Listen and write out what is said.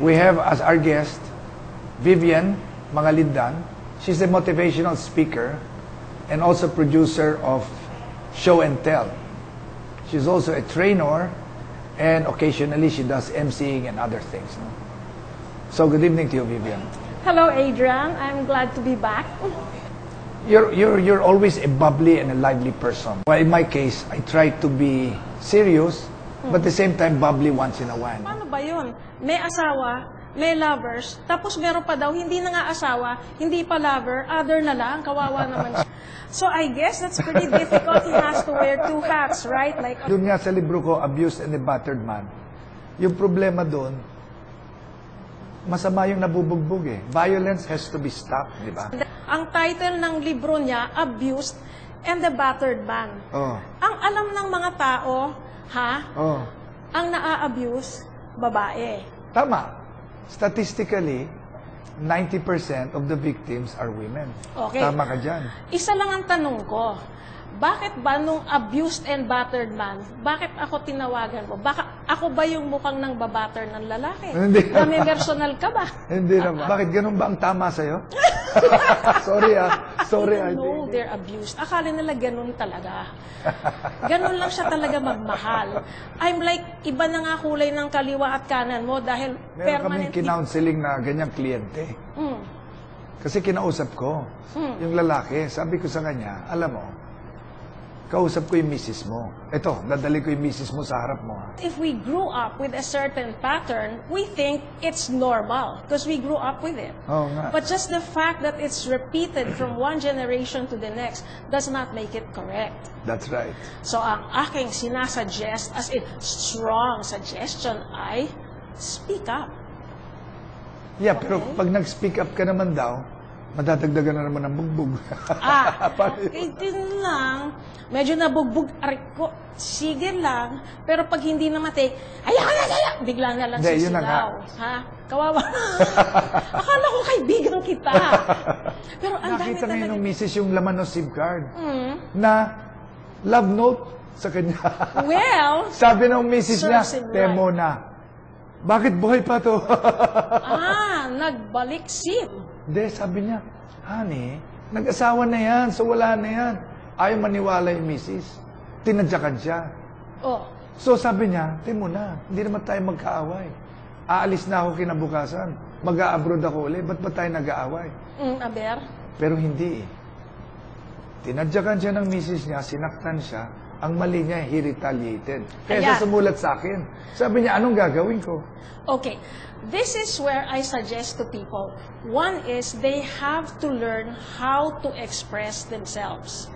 we have as our guest, Vivian Mangalindan. She's a motivational speaker and also producer of Show and Tell. She's also a trainer, and occasionally she does emceeing and other things. No? So good evening to you, Vivian. Hello, Adrian. I'm glad to be back. You're always a bubbly and a lively person. Well, in my case, I try to be serious, but at the same time, bubbly once in a while. Paano ba yun? May asawa, may lovers, tapos meron pa daw, hindi na nga asawa, hindi pa lover, other na lang, kawawa naman siya. So I guess that's pretty difficult. He has to wear two hats, right? Like, Doon nga sa libro ko, Abused and the Battered Man, yung problema doon, masama yung nabubugbog eh. Violence has to be stopped, di ba? ang title ng libro niya, Abused and the Battered Man. Oh. Ang alam ng mga tao, Oh. ang naa-abuse, babae. Tama. Statistically, 90% of the victims are women. Okay. Tama ka dyan. Isa lang ang tanong ko, bakit ba nung abused and battered man, bakit ako tinawagan mo? Baka ako ba yung mukhang nang babatter ng lalaki? Hindi. Na may personal ka ba? Hindi naman. Bakit ganun ba ang tama sa'yo? Sorry Sorry, I No, think. they're abused. Akala nila ganun talaga. Ganun lang siya talaga magmahal. I'm like, iba na nga kulay ng kaliwa at kanan mo dahil Meron kaming permanently... kinounseling na ganyang kliyente. Mm. Kasi kinausap ko, yung lalaki, sabi ko sa kanya, alam mo, kausap ko yung misis mo. Ito, dadali ko yung misis mo sa harap mo. If we grew up with a certain pattern, we think it's normal because we grew up with it. Oo nga. But just the fact that it's repeated from one generation to the next does not make it correct. That's right. So ang aking sinasuggest as a strong suggestion ay speak up. Yeah, pero pag nag-speak up ka naman daw, madadagdagan na naman ng bugbog. Ito lang. Medyo nabugbog, arik ko, sige lang. Pero pag hindi namatay, bigla na lang Hindi, yun na sisilaw. Ha? Kawawa. Akala ko kaibigan kita. Pero ang dami Nakita ngayon talaga. ng misis yung laman ng SIM card na love note sa kanya. Well, Sabi ng misis niya, serves him temo na. Bakit buhay pa to? nagbalik sim. Hindi, sabi niya, honey, nag-asawa na yan, so wala na yan. Ayaw maniwala yung misis. Tinadyakan siya. Oh, So sabi niya, temo na, hindi naman tayo magkaaway. Aalis na ako kinabukasan. Mag-a-abroad ako ulit, ba't ba tayo nag-aaway? aber. Pero hindi eh. Tinadyakan siya ng misis niya, sinaktan siya, ang mali niya, he retaliated. Kaya siya Ayan. sumulat sa akin. Sabi niya, anong gagawin ko? Okay, this is where I suggest to people. One is they have to learn how to express themselves.